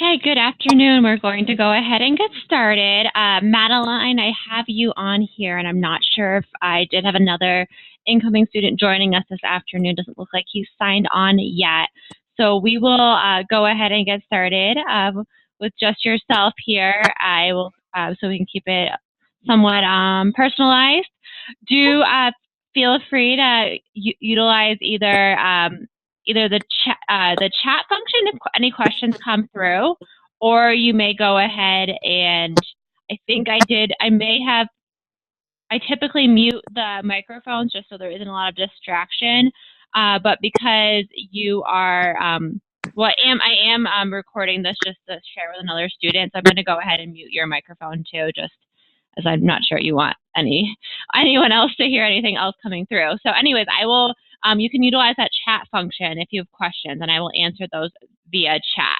Okay, good afternoon. We're going to go ahead and get started. Madeline, I have you on here, and I'm not sure if I did have another incoming student joining us this afternoon. Doesn't look like he's signed on yet. So we will go ahead and get started with just yourself here. I will, so we can keep it somewhat personalized. Do feel free to utilize either the chat function if any questions come through, or you may go ahead and I typically mute the microphones just so there isn't a lot of distraction. But because you are, I am recording this just to share with another student, so I'm going to go ahead and mute your microphone too, just as I'm not sure you want anyone else to hear anything else coming through. So anyways, I will, you can utilize that chat function if you have questions, and I will answer those via chat.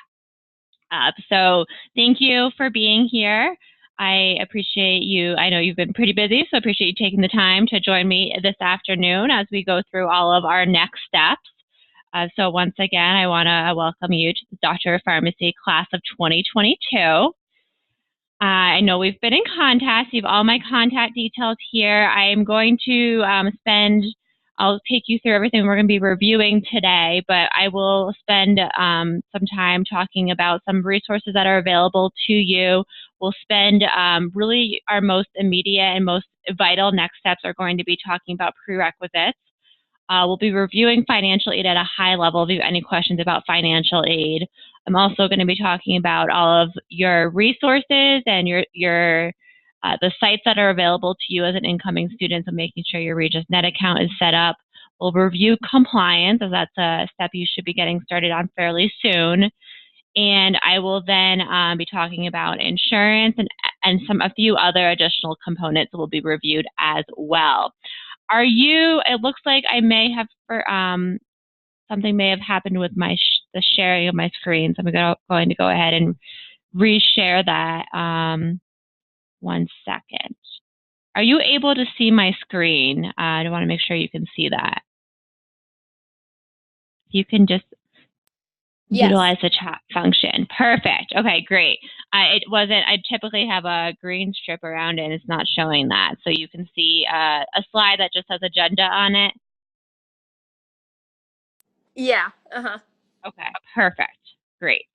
So thank you for being here. I appreciate you. I know you've been pretty busy, so I appreciate you taking the time to join me this afternoon as we go through all of our next steps. So once again, I want to welcome you to the Doctor of Pharmacy class of 2022. I know we've been in contact. You have all my contact details here. I am going to I'll take you through everything we're going to be reviewing today, but I will spend some time talking about some resources that are available to you. We'll spend really our most immediate and most vital next steps are going to be talking about prerequisites. We'll be reviewing financial aid at a high level. If you have any questions about financial aid, I'm also going to be talking about all of your resources and the sites that are available to you as an incoming student, so making sure your Regis Net account is set up. We'll review compliance, as that's a step you should be getting started on fairly soon. And I will then be talking about insurance and a few other additional components that will be reviewed as well. It looks like I may have, something may have happened with the sharing of my screen, so I'm going to go ahead and reshare that. 1 second. Are you able to see my screen? I want to make sure you can see that. You can just utilize the chat function. Perfect. Okay, great. I typically have a green strip around it, and it's not showing that. So you can see a slide that just has agenda on it. Yeah. Okay, perfect. Great.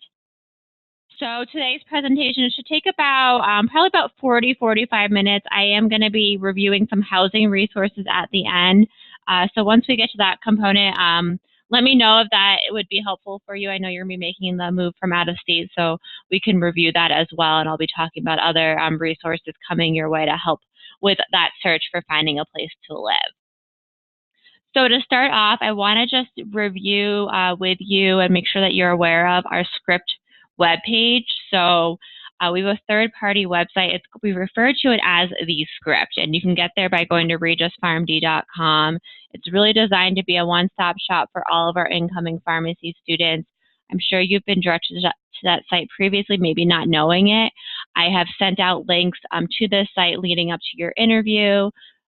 So today's presentation should take probably about 45 minutes. I am going to be reviewing some housing resources at the end. So once we get to that component, let me know if that would be helpful for you. I know you're going to be making the move from out of state, so we can review that as well. And I'll be talking about other resources coming your way to help with that search for finding a place to live. So to start off, I want to just review with you and make sure that you're aware of our script webpage. So we have a third-party website. We refer to it as the script, and you can get there by going to regispharmd.com. It's really designed to be a one-stop shop for all of our incoming pharmacy students. I'm sure you've been directed to that site previously, maybe not knowing it. I have sent out links to this site leading up to your interview,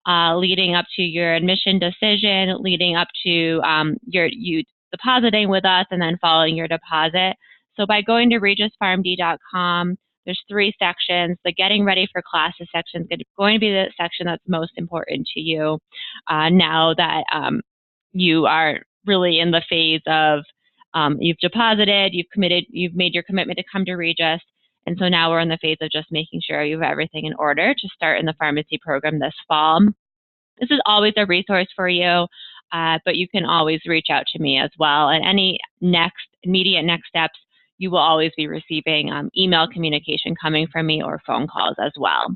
leading up to your admission decision, leading up to you depositing with us, and then following your deposit. So by going to regispharmd.com, there's 3 sections. The getting ready for classes section is going to be the section that's most important to you now that you are really in the phase of you've deposited, you've made your commitment to come to Regis. And so now we're in the phase of just making sure you have everything in order to start in the pharmacy program this fall. This is always a resource for you, but you can always reach out to me as well. And any immediate next steps, you will always be receiving email communication coming from me or phone calls as well.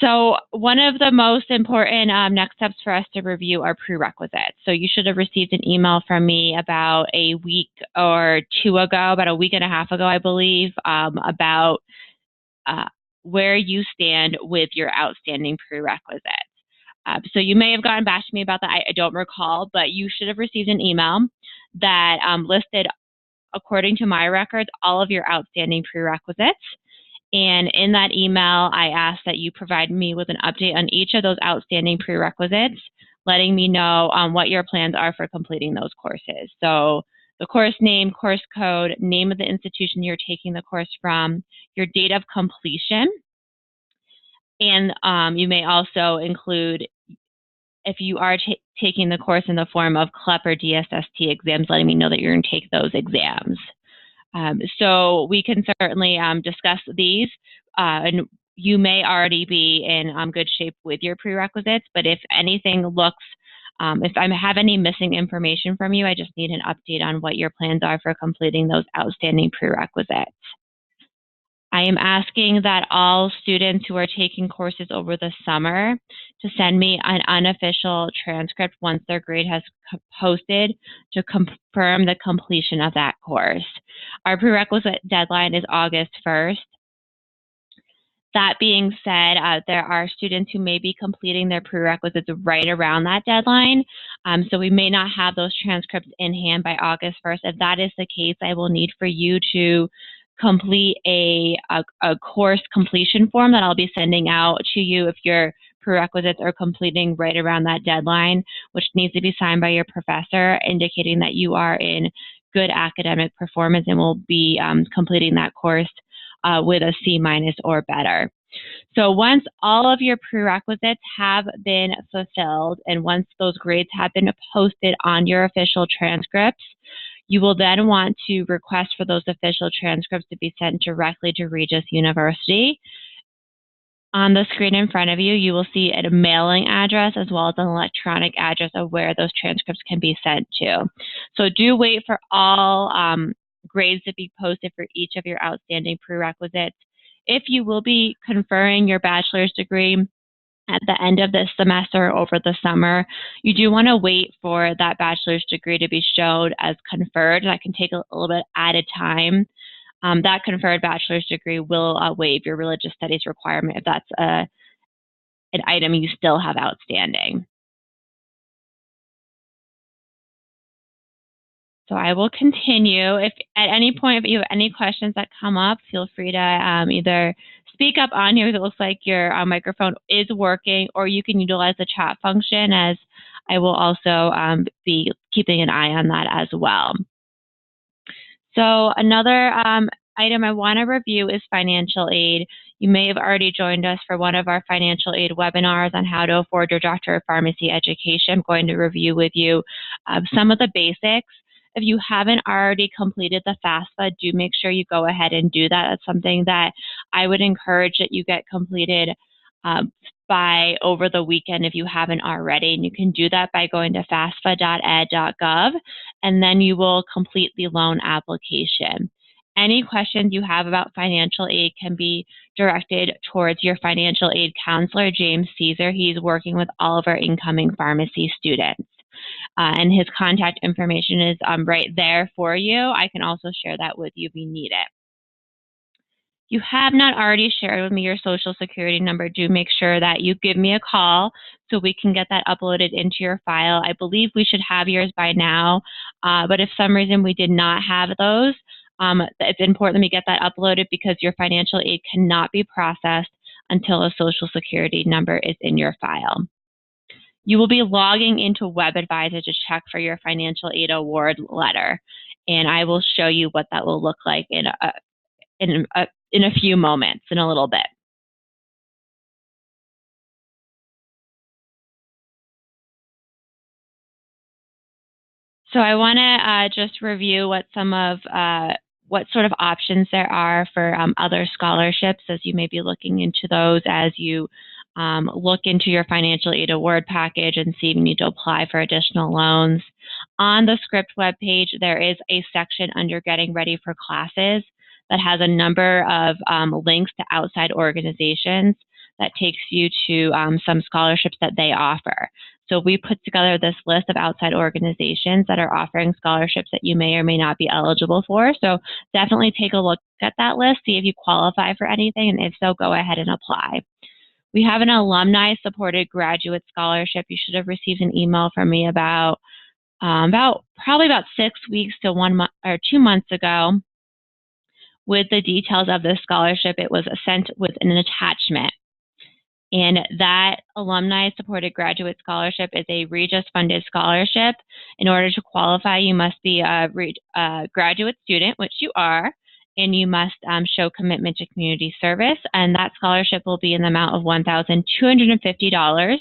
So one of the most important next steps for us to review are prerequisites. So you should have received an email from me about a week or 2 ago, about a week and a half ago, I believe, about where you stand with your outstanding prerequisites. So you may have gotten back to me about that. I don't recall, but you should have received an email that listed, according to my records, all of your outstanding prerequisites. And in that email, I asked that you provide me with an update on each of those outstanding prerequisites, letting me know what your plans are for completing those courses. So the course name, course code, name of the institution you're taking the course from, your date of completion, and you may also include if you are taking the course in the form of CLEP or DSST exams, letting me know that you're going to take those exams. So we can certainly discuss these, and you may already be in good shape with your prerequisites, but if anything looks, if I have any missing information from you, I just need an update on what your plans are for completing those outstanding prerequisites. I am asking that all students who are taking courses over the summer to send me an unofficial transcript once their grade has posted to confirm the completion of that course. Our prerequisite deadline is August 1st. That being said, there are students who may be completing their prerequisites right around that deadline, so we may not have those transcripts in hand by August 1st. If that is the case, I will need for you to complete a course completion form that I'll be sending out to you if your prerequisites are completing right around that deadline, which needs to be signed by your professor, indicating that you are in good academic performance and will be completing that course with a C- or better. So once all of your prerequisites have been fulfilled and once those grades have been posted on your official transcripts, you will then want to request for those official transcripts to be sent directly to Regis University. On the screen in front of you, you will see a mailing address as well as an electronic address of where those transcripts can be sent to. So do wait for all grades to be posted for each of your outstanding prerequisites. If you will be conferring your bachelor's degree at the end of this semester or over the summer, you do want to wait for that bachelor's degree to be showed as conferred. That can take a little bit at a time. That conferred bachelor's degree will waive your religious studies requirement if that's an item you still have outstanding. So I will continue. If at any point if you have any questions that come up, feel free to either speak up on here. It looks like your microphone is working, or you can utilize the chat function, as I will also be keeping an eye on that as well. So another item I want to review is financial aid. You may have already joined us for one of our financial aid webinars on how to afford your Doctor of Pharmacy education. I'm going to review with you some of the basics. If you haven't already completed the FAFSA, do make sure you go ahead and do that. That's something that I would encourage that you get completed by over the weekend if you haven't already. And you can do that by going to fafsa.ed.gov, and then you will complete the loan application. Any questions you have about financial aid can be directed towards your financial aid counselor, James Caesar. He's working with all of our incoming pharmacy students. And his contact information is right there for you. I can also share that with you if you need it. If you have not already shared with me your social security number, do make sure that you give me a call so we can get that uploaded into your file. I believe we should have yours by now, but if some reason we did not have those, it's important that we get that uploaded because your financial aid cannot be processed until a social security number is in your file. You will be logging into WebAdvisor to check for your financial aid award letter, and I will show you what that will look like in a few moments, in a little bit. So I want to just review what what sort of options there are for other scholarships, as you may be looking into those as you look into your financial aid award package and see if you need to apply for additional loans. On the Script webpage, there is a section under Getting Ready for Classes that has a number of links to outside organizations that takes you to some scholarships that they offer. So we put together this list of outside organizations that are offering scholarships that you may or may not be eligible for. So definitely take a look at that list, see if you qualify for anything, and if so, go ahead and apply. We have an alumni-supported graduate scholarship. You should have received an email from me about probably about 6 weeks to 1 month or 2 months ago with the details of this scholarship. It was sent with an attachment. And that alumni-supported graduate scholarship is a Regis-funded scholarship. In order to qualify, you must be a graduate student, which you are, and you must show commitment to community service. And that scholarship will be in the amount of $1,250.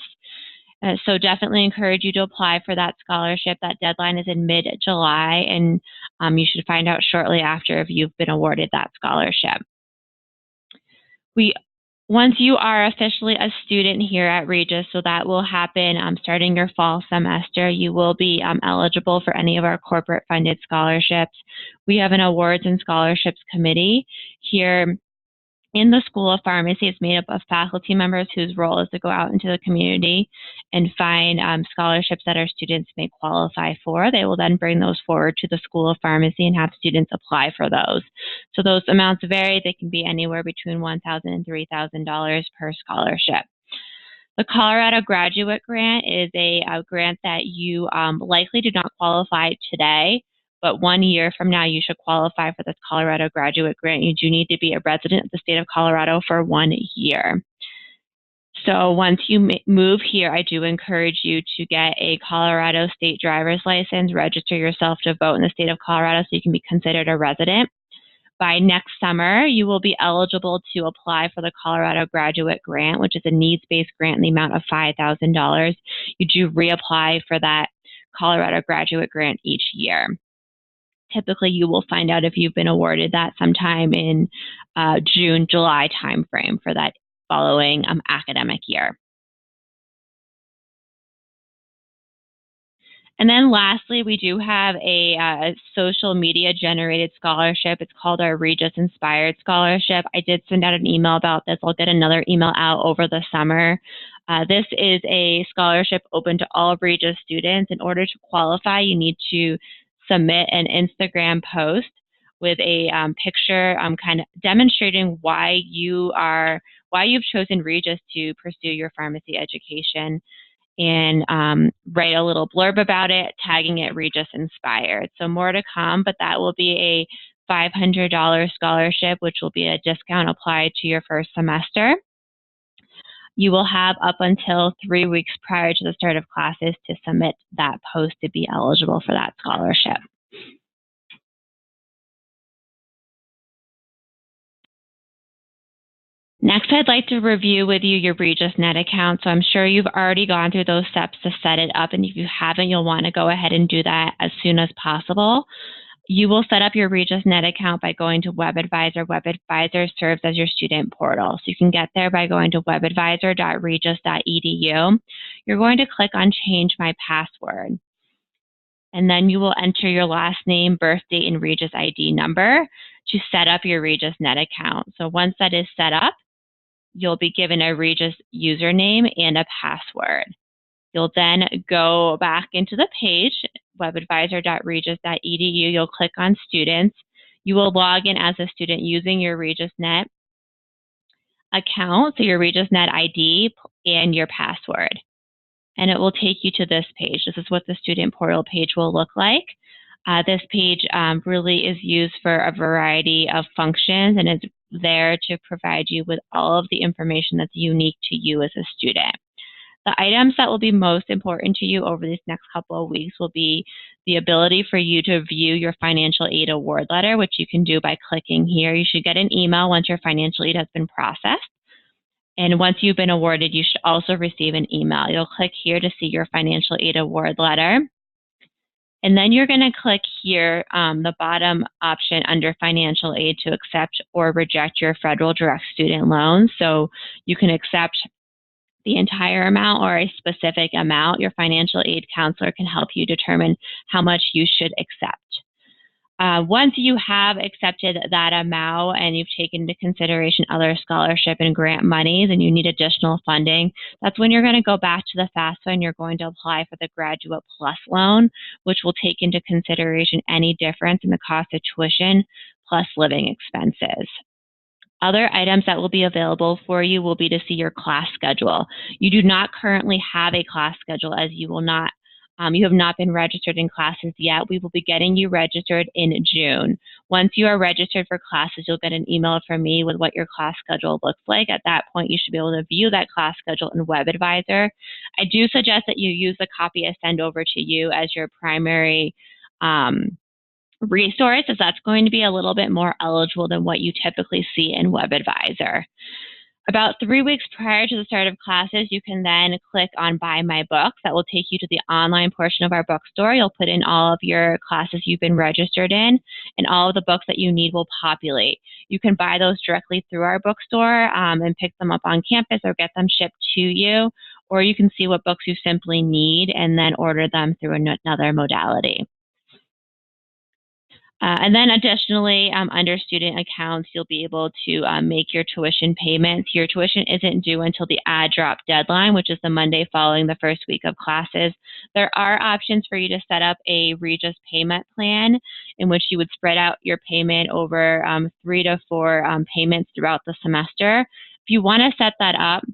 So definitely encourage you to apply for that scholarship. That deadline is in mid-July, and you should find out shortly after if you've been awarded that scholarship. Once you are officially a student here at Regis, so that will happen starting your fall semester, you will be eligible for any of our corporate funded scholarships. We have an awards and scholarships committee here in the School of Pharmacy. It's made up of faculty members whose role is to go out into the community and find scholarships that our students may qualify for. They will then bring those forward to the School of Pharmacy and have students apply for those. So those amounts vary. They can be anywhere between $1,000 and $3,000 per scholarship. The Colorado Graduate Grant is a grant that you likely do not qualify today, but 1 year from now, you should qualify for this Colorado Graduate Grant. You do need to be a resident of the state of Colorado for 1 year. So once you move here, I do encourage you to get a Colorado state driver's license, register yourself to vote in the state of Colorado so you can be considered a resident. By next summer, you will be eligible to apply for the Colorado Graduate Grant, which is a needs-based grant in the amount of $5,000. You do reapply for that Colorado Graduate Grant each year. Typically, you will find out if you've been awarded that sometime in June, July timeframe for that following academic year. And then lastly, we do have a social media generated scholarship. It's called our Regis Inspired Scholarship. I did send out an email about this. I'll get another email out over the summer. This is a scholarship open to all Regis students. In order to qualify, you need to submit an Instagram post with a picture kind of demonstrating why you've chosen Regis to pursue your pharmacy education, and write a little blurb about it, tagging it Regis Inspired. So more to come, but that will be a $500 scholarship, which will be a discount applied to your first semester. You will have up until 3 weeks prior to the start of classes to submit that post to be eligible for that scholarship. Next, I'd like to review with you your RegisNet account. So I'm sure you've already gone through those steps to set it up, and if you haven't, you'll want to go ahead and do that as soon as possible. You will set up your RegisNet account by going to WebAdvisor. WebAdvisor serves as your student portal. So you can get there by going to webadvisor.regis.edu. You're going to click on Change My Password. And then you will enter your last name, birth date, and Regis ID number to set up your RegisNet account. So once that is set up, you'll be given a Regis username and a password. You'll then go back into the page, webadvisor.regis.edu. You'll click on Students. You will log in as a student using your RegisNet account, so your RegisNet ID and your password. And it will take you to this page. This is what the student portal page will look like. This page really is used for a variety of functions and is there to provide you with all of the information that's unique to you as a student. The items that will be most important to you over these next couple of weeks will be the ability for you to view your financial aid award letter, which you can do by clicking here. You should get an email once your financial aid has been processed. And once you've been awarded, you should also receive an email. You'll click here to see your financial aid award letter. And then you're going to click here, the bottom option under financial aid, to accept or reject your federal direct student loan. So you can accept the entire amount or a specific amount. Your financial aid counselor can help you determine how much you should accept. Once you have accepted that amount and you've taken into consideration other scholarship and grant monies and you need additional funding, that's when you're going to go back to the FAFSA and you're going to apply for the Graduate Plus loan, which will take into consideration any difference in the cost of tuition plus living expenses. Other items that will be available for you will be to see your class schedule. You do not currently have a class schedule, as you have not been registered in classes yet. We will be getting you registered in June. Once you are registered for classes, you'll get an email from me with what your class schedule looks like. At that point, you should be able to view that class schedule in WebAdvisor. I do suggest that you use the copy I send over to you as your primary resource, as that's going to be a little bit more eligible than what you typically see in WebAdvisor. About 3 weeks prior to the start of classes, you can then click on Buy My Books. That will take you to the online portion of our bookstore. You'll put in all of your classes you've been registered in, and all of the books that you need will populate. You can buy those directly through our bookstore and pick them up on campus or get them shipped to you, or you can see what books you simply need and then order them through another modality. And then additionally, under student accounts, you'll be able to make your tuition payments. Your tuition isn't due until the add drop deadline, which is the Monday following the first week of classes. There are options for you to set up a Regis payment plan in which you would spread out your payment over 3 to 4 payments throughout the semester. If you want to set that up,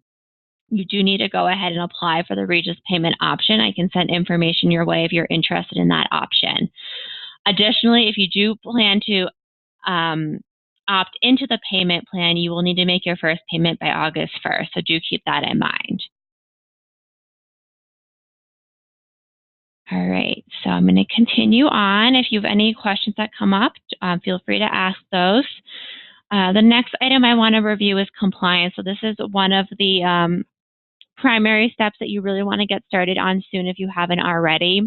you do need to go ahead and apply for the Regis payment option. I can send information your way if you're interested in that option. Additionally, if you do plan to opt into the payment plan, you will need to make your first payment by August 1st, so do keep that in mind. All right, so I'm going to continue on. If you have any questions that come up, feel free to ask those. The next item I want to review is compliance. So this is one of the primary steps that you really want to get started on soon if you haven't already.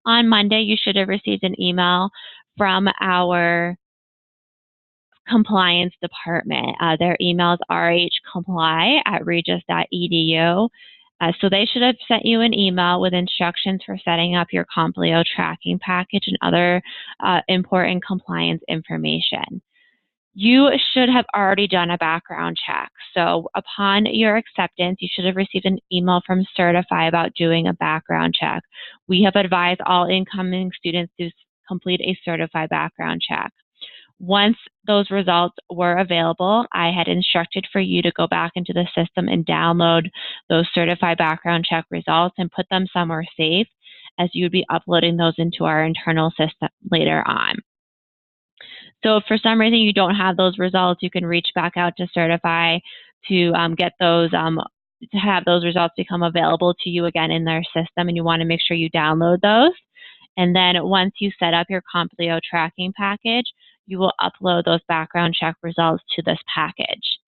On Monday, you should have received an email from our compliance department. Their email is rhcomply@regis.edu. So they should have sent you an email with instructions for setting up your Complio tracking package and other important compliance information. You should have already done a background check. So upon your acceptance, you should have received an email from Certify about doing a background check. We have advised all incoming students to complete a Certify background check. Once those results were available, I had instructed for you to go back into the system and download those Certify background check results and put them somewhere safe, as you would be uploading those into our internal system later on. So if for some reason you don't have those results, you can reach back out to Certify to get those, to have those results become available to you again in their system, and you want to make sure you download those. And then once you set up your Complio tracking package, you will upload those background check results to this package.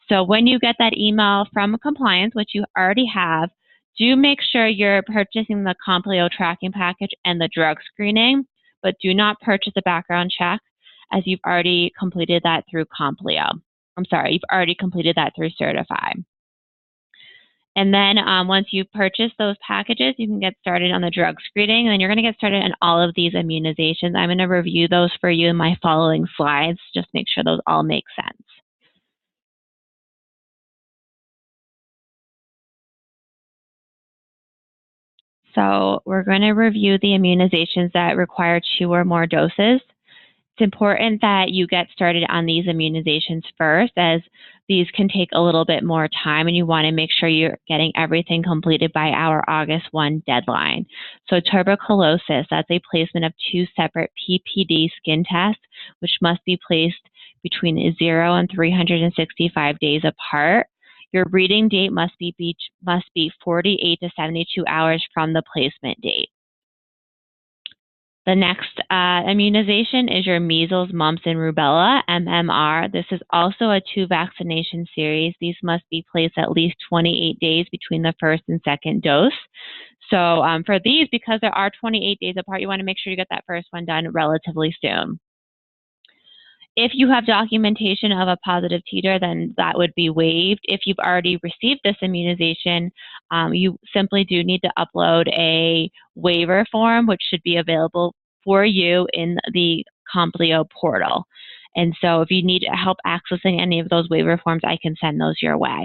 So when you get that email from compliance, which you already have, do make sure you're purchasing the Complio tracking package and the drug screening, but do not purchase a background check, as you've already completed that through Complio. I'm sorry, you've already completed that through Certify. And then once you purchase those packages, you can get started on the drug screening, and then you're going to get started on all of these immunizations. I'm going to review those for you in my following slides, just make sure those all make sense. So we're going to review the immunizations that require 2 or more doses. It's important that you get started on these immunizations first, as these can take a little bit more time, and you want to make sure you're getting everything completed by our August 1 deadline. So tuberculosis, that's a placement of 2 separate PPD skin tests, which must be placed between 0 and 365 days apart. Your reading date must be 48 to 72 hours from the placement date. The next immunization is your measles, mumps, and rubella, MMR. This is also a 2 vaccination series. These must be placed at least 28 days between the first and second dose. So for these, because there are 28 days apart, you want to make sure you get that first one done relatively soon. If you have documentation of a positive titer, then that would be waived. If you've already received this immunization, you simply do need to upload a waiver form, which should be available for you in the Complio portal. And so if you need help accessing any of those waiver forms, I can send those your way.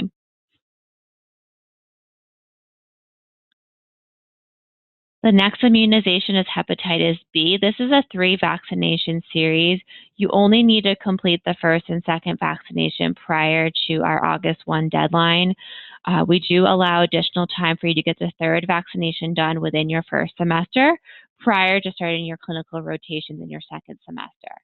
The next immunization is hepatitis B. This is a 3 vaccination series. You only need to complete the first and second vaccination prior to our August 1 deadline. We do allow additional time for you to get the 3rd vaccination done within your first semester prior to starting your clinical rotations in your 2nd semester.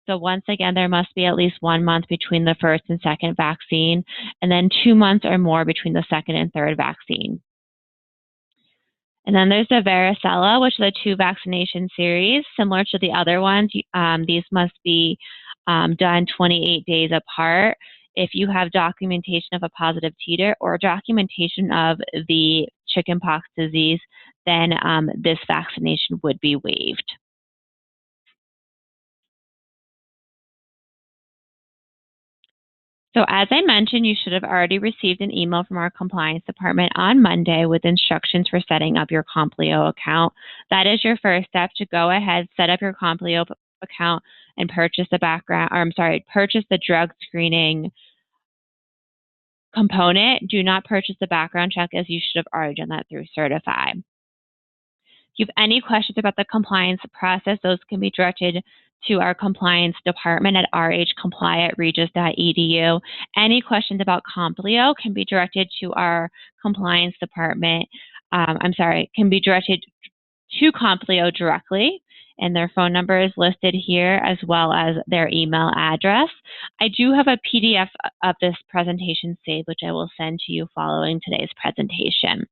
So once again, there must be at least 1 month between the first and second vaccine, and then 2 months or more between the second and third vaccine. And then there's the varicella, which are the 2 vaccination series. Similar to the other ones, these must be done 28 days apart. If you have documentation of a positive titer or documentation of the chickenpox disease, then this vaccination would be waived. So as I mentioned, you should have already received an email from our compliance department on Monday with instructions for setting up your Complio account. That is your first step to go ahead, set up your Complio account and purchase purchase the drug screening component. Do not purchase the background check, as you should have already done that through Certify. If you have any questions about the compliance process, those can be directed to our compliance department at rhcomply@regis.edu. Any questions about Complio can be directed to our compliance department. Can be directed to Complio directly, and their phone number is listed here as well as their email address. I do have a PDF of this presentation saved, which I will send to you following today's presentation.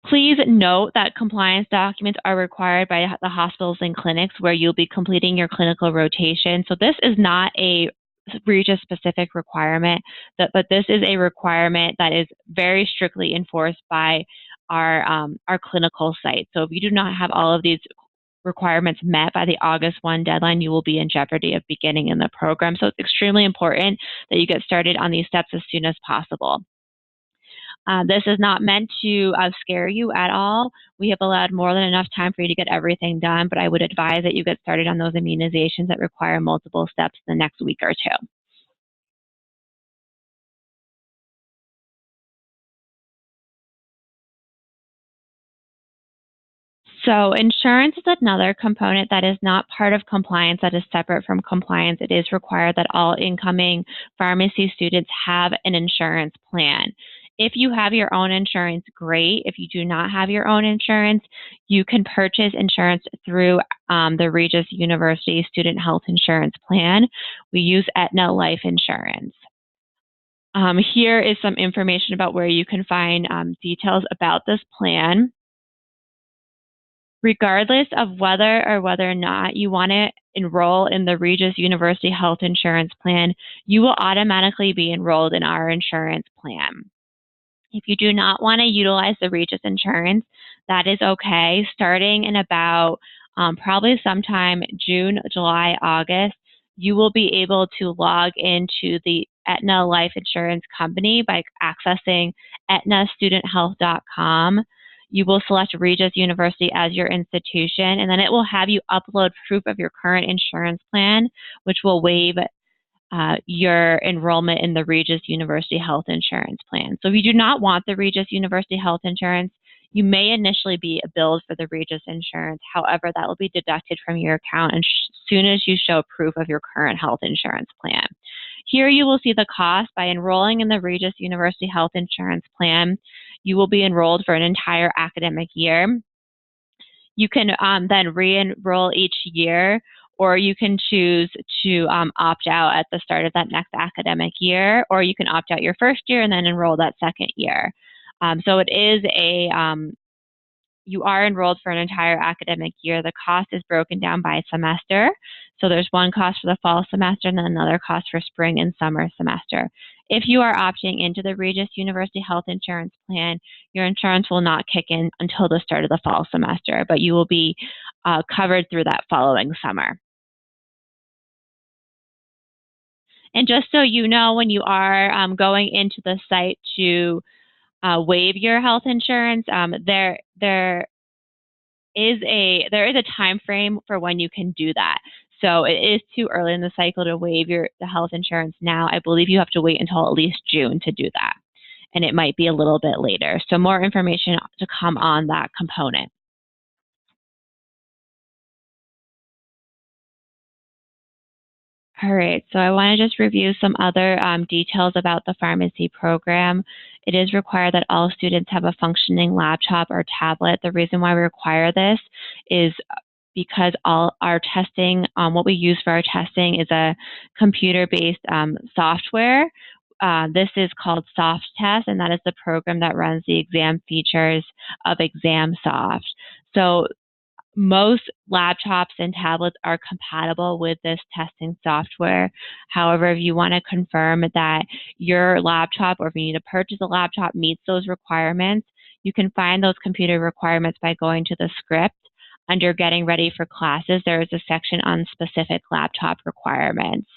Please note that compliance documents are required by the hospitals and clinics where you'll be completing your clinical rotation. So this is not a Regis-specific requirement, but this is a requirement that is very strictly enforced by our clinical site. So if you do not have all of these requirements met by the August 1 deadline, you will be in jeopardy of beginning in the program. So it's extremely important that you get started on these steps as soon as possible. This is not meant to scare you at all. We have allowed more than enough time for you to get everything done, but I would advise that you get started on those immunizations that require multiple steps in the next week or two. So insurance is another component that is not part of compliance, that is separate from compliance. It is required that all incoming pharmacy students have an insurance plan. If you have your own insurance, great. If you do not have your own insurance, you can purchase insurance through the Regis University Student Health Insurance Plan. We use Aetna Life Insurance. Here is some information about where you can find details about this plan. Regardless of whether or not you want to enroll in the Regis University Health Insurance Plan, you will automatically be enrolled in our insurance plan. If you do not want to utilize the Regis insurance, that is okay. Starting in about probably sometime June, July, August, you will be able to log into the Aetna Life Insurance Company by accessing aetnastudenthealth.com. You will select Regis University as your institution, and then it will have you upload proof of your current insurance plan, which will waive your enrollment in the Regis University Health Insurance Plan. So if you do not want the Regis University Health Insurance, you may initially be billed for the Regis insurance. However, that will be deducted from your account as soon as you show proof of your current health insurance plan. Here you will see the cost. By enrolling in the Regis University Health Insurance Plan, you will be enrolled for an entire academic year. You can then re-enroll each year, or you can choose to opt out at the start of that next academic year, or you can opt out your first year and then enroll that second year. So it is you are enrolled for an entire academic year. The cost is broken down by semester. So there's one cost for the fall semester and then another cost for spring and summer semester. If you are opting into the Regis University Health Insurance Plan, your insurance will not kick in until the start of the fall semester, but you will be covered through that following summer. And just so you know, when you are going into the site to waive your health insurance, there is a time frame for when you can do that. So it is too early in the cycle to waive the health insurance now. I believe you have to wait until at least June to do that, and it might be a little bit later. So more information to come on that component. All right, so I want to just review some other details about the pharmacy program. It is required that all students have a functioning laptop or tablet. The reason why we require this is because all our testing, what we use for our testing is a computer-based software. This is called SoftTest, and that is the program that runs the exam features of ExamSoft. So most laptops and tablets are compatible with this testing software. However, if you want to confirm that your laptop, or if you need to purchase a laptop, meets those requirements, you can find those computer requirements by going to the script. Under Getting Ready for Classes, there is a section on specific laptop requirements.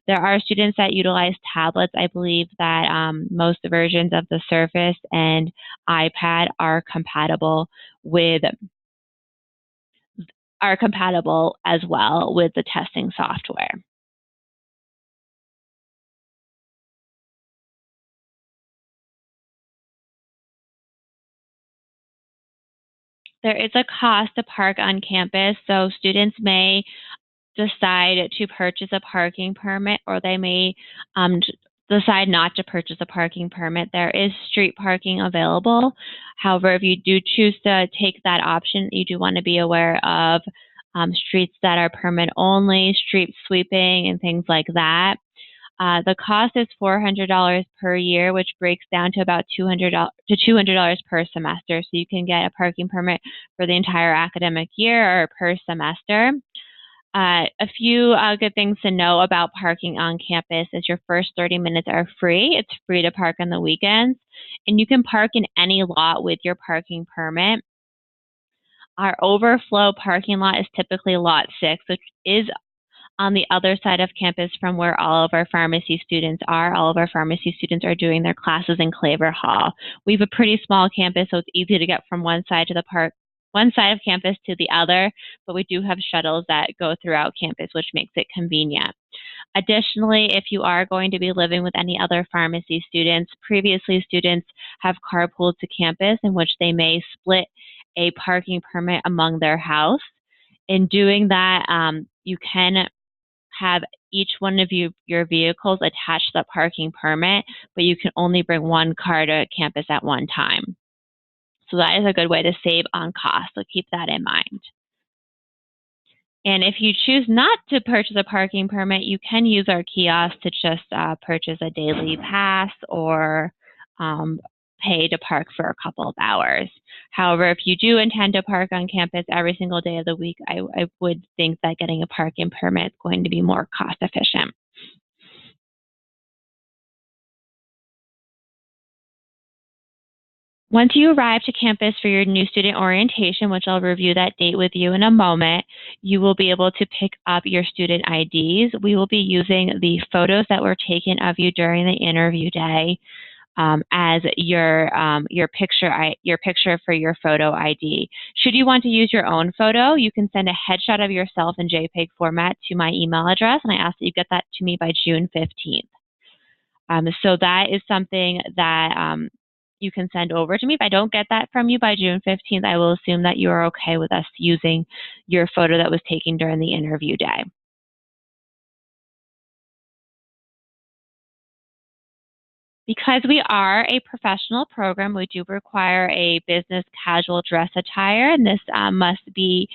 There are students that utilize tablets. I believe that most versions of the Surface and iPad are compatible as well with the testing software. There is a cost to park on campus, so students may decide to purchase a parking permit, or they may decide not to purchase a parking permit. There is street parking available. However, if you do choose to take that option, you do want to be aware of streets that are permit only, street sweeping, and things like that. The cost is $400 per year, which breaks down to about $200 per semester. So you can get a parking permit for the entire academic year or per semester. A few good things to know about parking on campus is your first 30 minutes are free. It's free to park on the weekends, and you can park in any lot with your parking permit. Our overflow parking lot is typically lot 6, which is on the other side of campus from where all of our pharmacy students are. All of our pharmacy students are doing their classes in Claver Hall. We have a pretty small campus, so it's easy to get from one side of campus to the other, but we do have shuttles that go throughout campus, which makes it convenient. Additionally, if you are going to be living with any other pharmacy students, previously students have carpooled to campus, in which they may split a parking permit among their house. In doing that, you can have each one of your vehicles attached to the parking permit, but you can only bring one car to campus at one time. So that is a good way to save on cost, so keep that in mind. And if you choose not to purchase a parking permit, you can use our kiosk to just purchase a daily pass or pay to park for a couple of hours. However, if you do intend to park on campus every single day of the week, I would think that getting a parking permit is going to be more cost efficient. Once you arrive to campus for your new student orientation, which I'll review that date with you in a moment, you will be able to pick up your student IDs. We will be using the photos that were taken of you during the interview day as your picture for your photo ID. Should you want to use your own photo, you can send a headshot of yourself in JPEG format to my email address, and I ask that you get that to me by June 15th. So that is something that you can send over to me. If I don't get that from you by June 15th, I will assume that you are okay with us using your photo that was taken during the interview day. Because we are a professional program, we do require a business casual dress attire, and this must be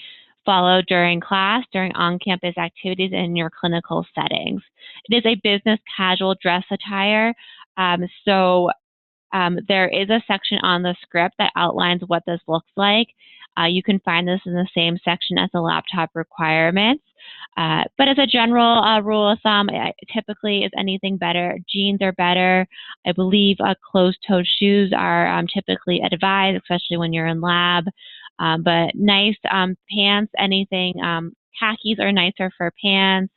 followed during class, during on-campus activities, and in your clinical settings. It is a business casual dress attire, there is a section on the script that outlines what this looks like. You can find this in the same section as the laptop requirements. But as a general rule of thumb, typically, is anything better? Jeans are better. I believe closed-toed shoes are typically advised, especially when you're in lab. But nice pants, anything, khakis are nicer for pants.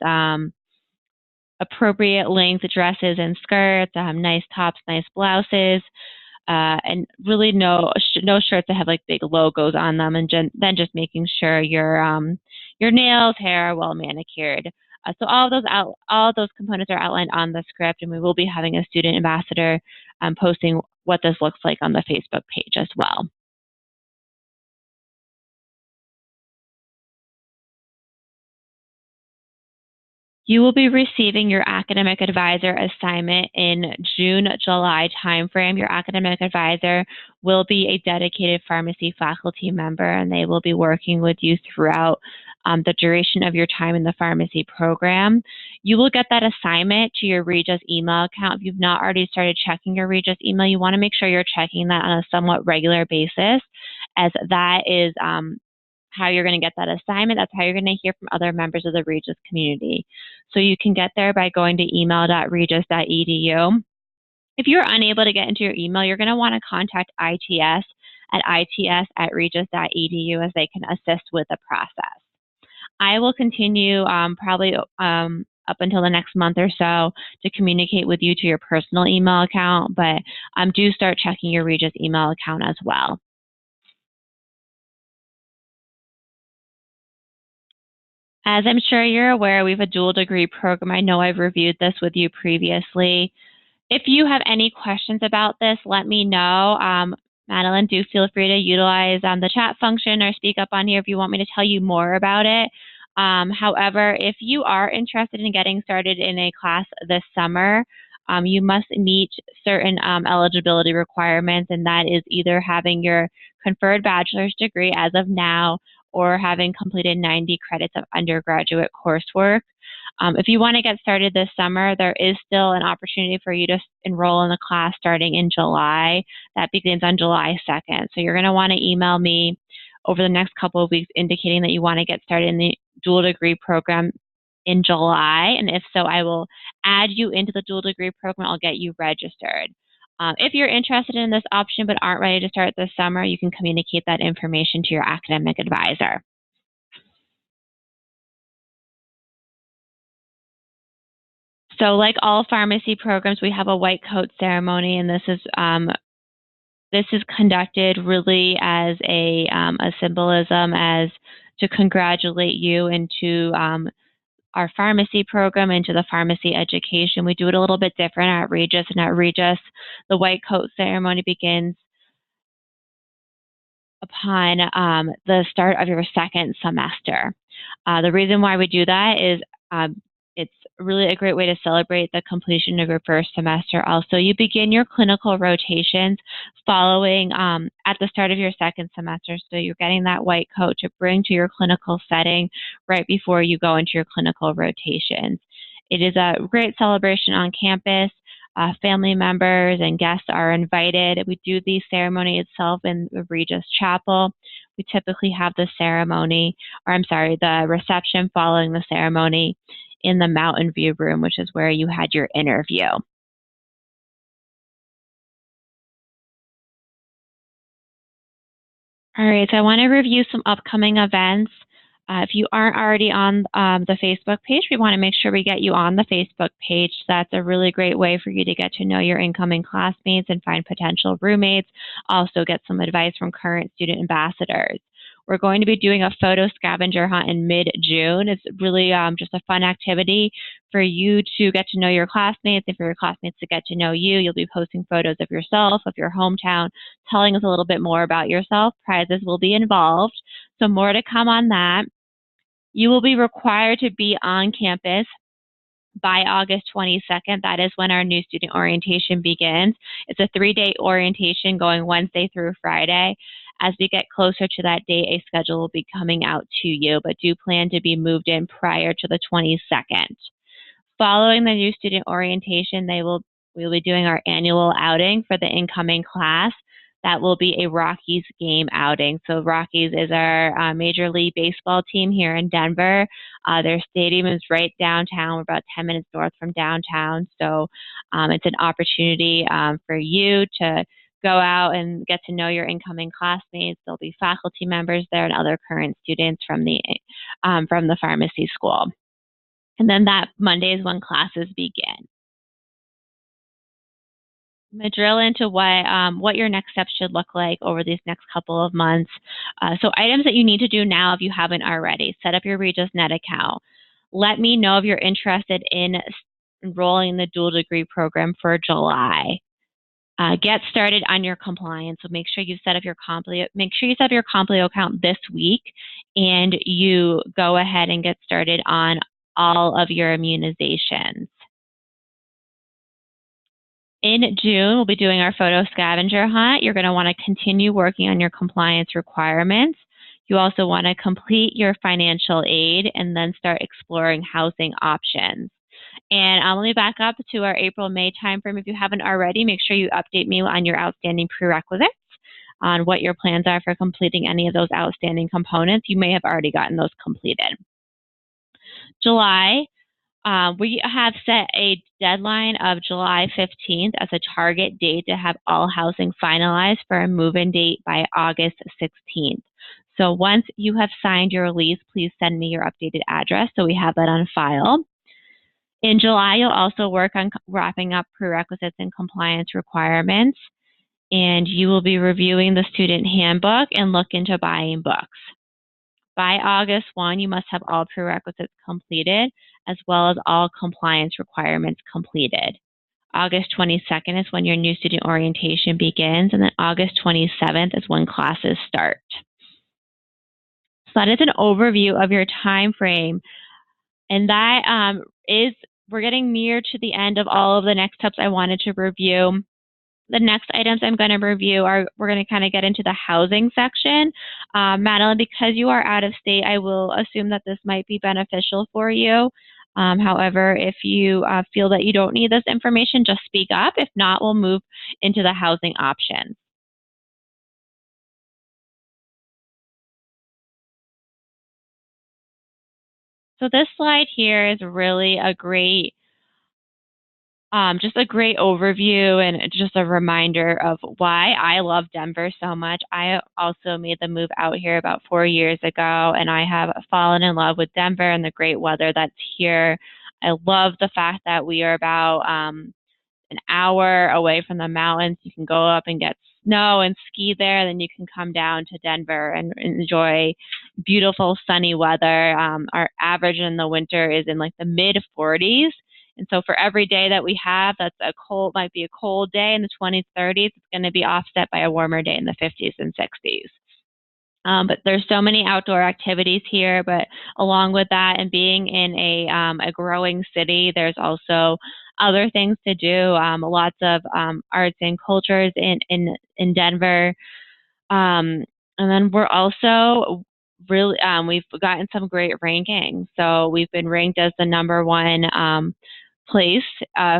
Appropriate length dresses and skirts, nice tops, nice blouses, and really no shirts that have like big logos on them, and then just making sure your nails, hair are well manicured. So all those components are outlined on the script, and we will be having a student ambassador posting what this looks like on the Facebook page as well. You will be receiving your academic advisor assignment in June-July timeframe. Your academic advisor will be a dedicated pharmacy faculty member, and they will be working with you throughout the duration of your time in the pharmacy program. You will get that assignment to your Regis email account. If you've not already started checking your Regis email, you want to make sure you're checking that on a somewhat regular basis, as that is how you're going to get that assignment. That's how you're going to hear from other members of the Regis community. So you can get there by going to email.regis.edu. If you're unable to get into your email, you're going to want to contact ITS at its@regis.edu, as they can assist with the process. I will continue probably up until the next month or so to communicate with you to your personal email account, but do start checking your Regis email account as well. As I'm sure you're aware, we have a dual degree program. I know I've reviewed this with you previously. If you have any questions about this, let me know. Madeline, do feel free to utilize the chat function or speak up on here if you want me to tell you more about it. However, if you are interested in getting started in a class this summer, you must meet certain eligibility requirements, and that is either having your conferred bachelor's degree as of now or having completed 90 credits of undergraduate coursework. If you want to get started this summer, there is still an opportunity for you to enroll in the class starting in July. That begins on July 2nd. So you're going to want to email me over the next couple of weeks indicating that you want to get started in the dual degree program in July. And if so, I will add you into the dual degree program. I'll get you registered. If you're interested in this option but aren't ready to start this summer, you can communicate that information to your academic advisor. So like all pharmacy programs, we have a white coat ceremony, and this is conducted really as a symbolism as to congratulate you into our pharmacy program, into the pharmacy education. We do it a little bit different at Regis, and at Regis, the white coat ceremony begins upon the start of your second semester. The reason why we do that is it's really a great way to celebrate the completion of your first semester. Also, you begin your clinical rotations following at the start of your second semester. So you're getting that white coat to bring to your clinical setting right before you go into your clinical rotations. It is a great celebration on campus. Family members and guests are invited. We do the ceremony itself in the Regis Chapel. We typically have the the reception following the ceremony in the Mountain View room, which is where you had your interview. All right, so I want to review some upcoming events. If you aren't already on the Facebook page, we want to make sure we get you on the Facebook page. That's a really great way for you to get to know your incoming classmates and find potential roommates. Also get some advice from current student ambassadors. We're going to be doing a photo scavenger hunt in mid-June. It's really just a fun activity for you to get to know your classmates and for your classmates to get to know you. You'll be posting photos of yourself, of your hometown, telling us a little bit more about yourself. Prizes will be involved. So more to come on that. You will be required to be on campus by August 22nd. That is when our new student orientation begins. It's a 3-day orientation going Wednesday through Friday. As we get closer to that date, a schedule will be coming out to you, but do plan to be moved in prior to the 22nd. Following the new student orientation, we'll be doing our annual outing for the incoming class. That will be a Rockies game outing. So Rockies is our Major League Baseball team here in Denver. Their stadium is right downtown. We're about 10 minutes north from downtown. So it's an opportunity for you to go out and get to know your incoming classmates. There'll be faculty members there and other current students from the pharmacy school. And then that Monday is when classes begin. I'm going to drill into what your next steps should look like over these next couple of months. So items that you need to do now if you haven't already. Set up your Regis Net account. Let me know if you're interested in enrolling in the dual degree program for July. Get started on your compliance. So make sure you set up your Complio account this week, and you go ahead and get started on all of your immunizations. In June, we'll be doing our photo scavenger hunt. You're going to want to continue working on your compliance requirements. You also want to complete your financial aid and then start exploring housing options. And let me back up to our April-May timeframe. If you haven't already, make sure you update me on your outstanding prerequisites, on what your plans are for completing any of those outstanding components. You may have already gotten those completed. July, we have set a deadline of July 15th as a target date to have all housing finalized for a move-in date by August 16th. So once you have signed your lease, please send me your updated address so we have that on file. In July, you'll also work on wrapping up prerequisites and compliance requirements, and you will be reviewing the student handbook and look into buying books. By August 1, you must have all prerequisites completed, as well as all compliance requirements completed. August 22nd is when your new student orientation begins, and then August 27th is when classes start. So that is an overview of your time frame, and that we're getting near to the end of all of the next steps I wanted to review. The next items I'm going to review we're going to kind of get into the housing section. Madeline, because you are out of state, I will assume that this might be beneficial for you. However, if you feel that you don't need this information, just speak up. If not, we'll move into the housing options. So this slide here is really a great just a great overview and just a reminder of why I love Denver so much. I also made the move out here about 4 years ago, and I have fallen in love with Denver and the great weather that's here. I love the fact that we are about an hour away from the mountains. You can go up and get snow and ski there. Then you can come down to Denver and enjoy beautiful sunny weather. Our average in the winter is in like the mid 40s. And so for every day that we have, that's might be a cold day in the 20s, 30s, it's going to be offset by a warmer day in the 50s and 60s. But there's so many outdoor activities here, but along with that and being in a growing city, there's also other things to do, lots of arts and cultures in Denver. And then we're also really, we've gotten some great rankings. So we've been ranked as the #1 place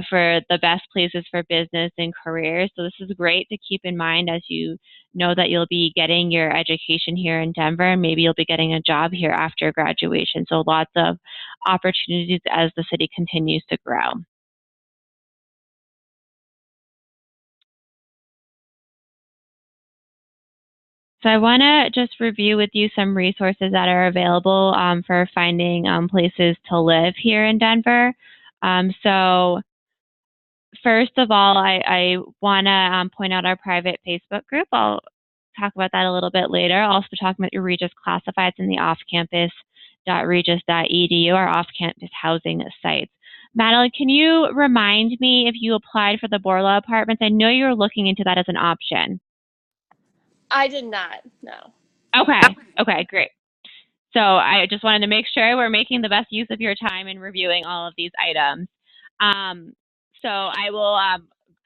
for the best places for business and careers. So this is great to keep in mind as you know that you'll be getting your education here in Denver, and maybe you'll be getting a job here after graduation. So lots of opportunities as the city continues to grow. So I want to just review with you some resources that are available for finding places to live here in Denver. So first of all, I want to point out our private Facebook group. I'll talk about that a little bit later. I'll also talk about your Regis classifieds in the offcampus.regis.edu, our off-campus housing sites. Madeline, can you remind me if you applied for the Borla apartments? I know you were looking into that as an option. I did not, no. Okay, great. So I just wanted to make sure we're making the best use of your time in reviewing all of these items. So I will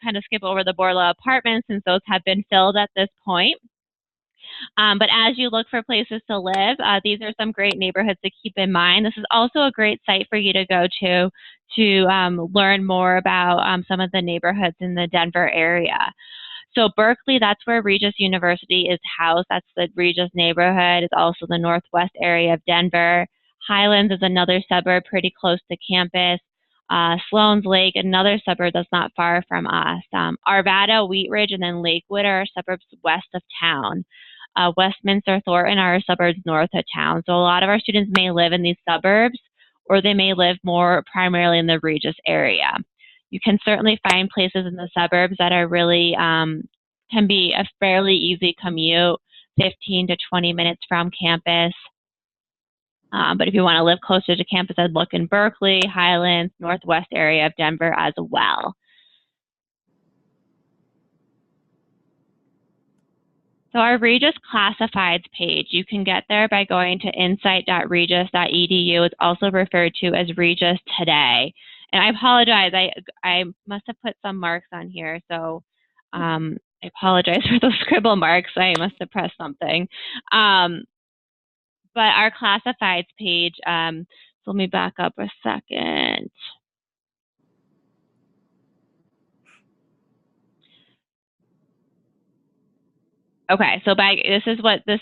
kind of skip over the Borla apartments since those have been filled at this point. But as you look for places to live, these are some great neighborhoods to keep in mind. This is also a great site for you to go to learn more about some of the neighborhoods in the Denver area. So Berkeley, that's where Regis University is housed. That's the Regis neighborhood. It's also the northwest area of Denver. Highlands is another suburb pretty close to campus. Sloan's Lake, another suburb that's not far from us. Arvada, Wheat Ridge, and then Lakewood are suburbs west of town. Westminster, Thornton are suburbs north of town. So a lot of our students may live in these suburbs, or they may live more primarily in the Regis area. You can certainly find places in the suburbs that are really, can be a fairly easy commute, 15 to 20 minutes from campus. But if you want to live closer to campus, I'd look in Berkeley, Highlands, northwest area of Denver as well. So our Regis Classifieds page, you can get there by going to insight.regis.edu. It's also referred to as Regis Today. And I apologize, I must have put some marks on here, so I apologize for those scribble marks. I must have pressed something. But our Classifieds page, so let me back up a second. Okay, so this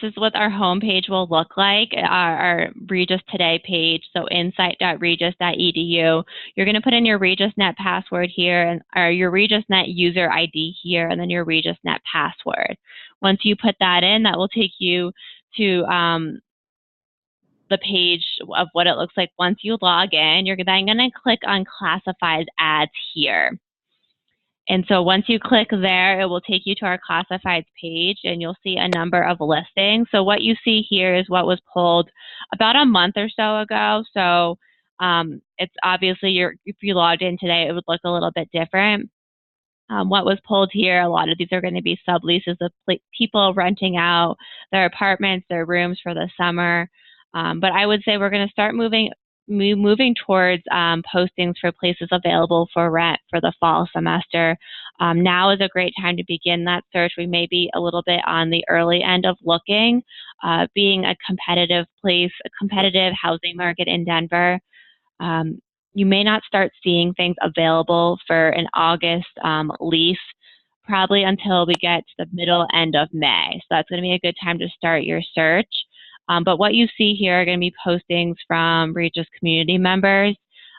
is what our homepage will look like. Our Regis Today page. So insight.regis.edu. You're going to put in your RegisNet password here, or your RegisNet user ID here, and then your RegisNet password. Once you put that in, that will take you to the page of what it looks like once you log in. You're then going to click on Classified Ads here. And so once you click there, it will take you to our classifieds page, and you'll see a number of listings. So what you see here is what was pulled about a month or so ago. So it's obviously, if you logged in today, it would look a little bit different. What was pulled here, a lot of these are going to be subleases of people renting out their apartments, their rooms for the summer. But I would say we're going to start moving towards postings for places available for rent for the fall semester. Now is a great time to begin that search. We may be a little bit on the early end of looking, being a competitive housing market in Denver. You may not start seeing things available for an August lease probably until we get to the middle end of May. So that's going to be a good time to start your search. But what you see here are going to be postings from Regis community members.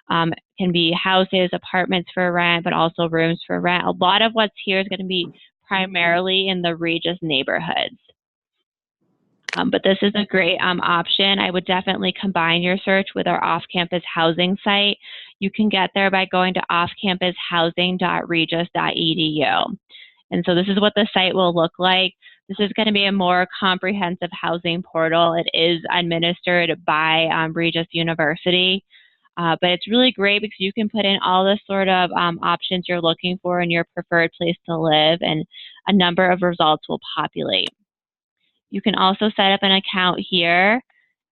Can be houses, apartments for rent, but also rooms for rent. A lot of what's here is going to be primarily in the Regis neighborhoods. But this is a great option. I would definitely combine your search with our off-campus housing site. You can get there by going to offcampushousing.regis.edu. And so this is what the site will look like. This is going to be a more comprehensive housing portal. It is administered by Regis University, but it's really great because you can put in all the sort of options you're looking for in your preferred place to live, and a number of results will populate. You can also set up an account here,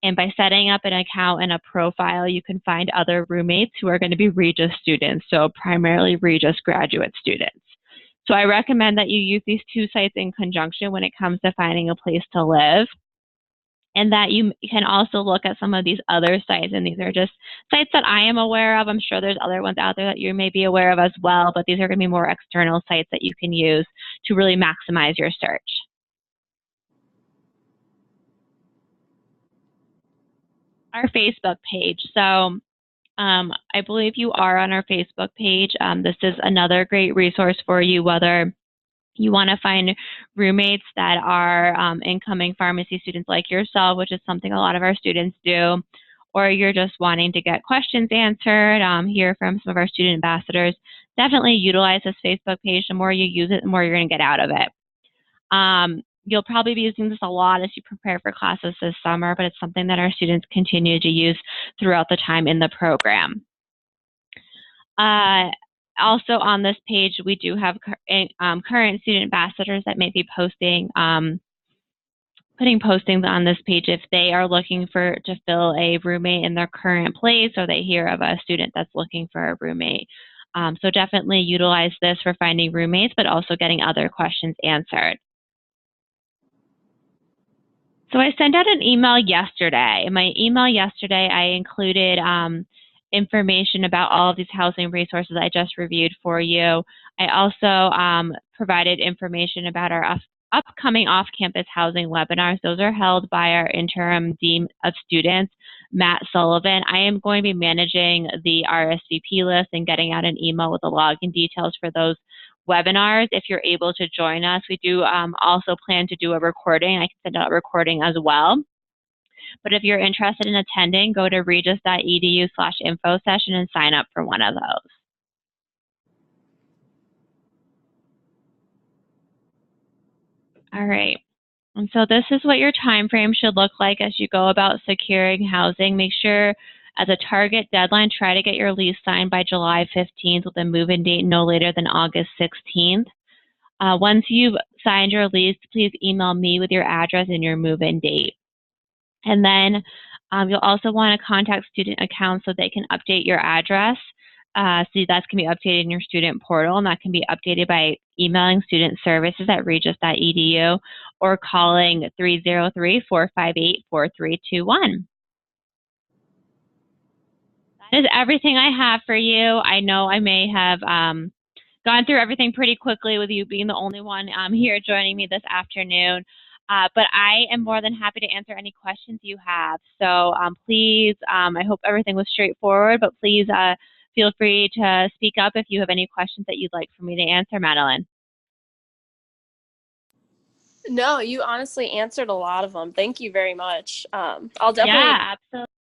and by setting up an account and a profile, you can find other roommates who are going to be Regis students, so primarily Regis graduate students. So I recommend that you use these two sites in conjunction when it comes to finding a place to live, and that you can also look at some of these other sites, and these are just sites that I am aware of. I'm sure there's other ones out there that you may be aware of as well, but these are going to be more external sites that you can use to really maximize your search. Our Facebook page. So I believe you are on our Facebook page. This is another great resource for you, whether you want to find roommates that are incoming pharmacy students like yourself, which is something a lot of our students do, or you're just wanting to get questions answered, hear from some of our student ambassadors. Definitely utilize this Facebook page. The more you use it, the more you're going to get out of it. You'll probably be using this a lot as you prepare for classes this summer, but it's something that our students continue to use throughout the time in the program. Also on this page, we do have current student ambassadors that may be posting, putting postings on this page if they are looking to fill a roommate in their current place, or they hear of a student that's looking for a roommate. So definitely utilize this for finding roommates, but also getting other questions answered. So I sent out an email yesterday. In my email yesterday, I included information about all of these housing resources I just reviewed for you. I also provided information about our upcoming off-campus housing webinars. Those are held by our interim dean of students, Matt Sullivan. I am going to be managing the RSVP list and getting out an email with the login details for those webinars if you're able to join us. We do also plan to do a recording. I can send out a recording as well. But if you're interested in attending, go to regis.edu/info session and sign up for one of those. All right. And so this is what your time frame should look like as you go about securing housing. Make sure as a target deadline, try to get your lease signed by July 15th with a move-in date no later than August 16th. Once you've signed your lease, please email me with your address and your move-in date. And then you'll also want to contact student accounts so they can update your address. So that's going to be updated in your student portal, and that can be updated by emailing studentservices@regis.edu or calling 303-458-4321. That is everything I have for you. I know I may have gone through everything pretty quickly with you being the only one here joining me this afternoon. But I am more than happy to answer any questions you have. So please, I hope everything was straightforward, but please feel free to speak up if you have any questions that you'd like for me to answer, Madeline. No, you honestly answered a lot of them. Thank you very much. I'll definitely. Yeah, absolutely.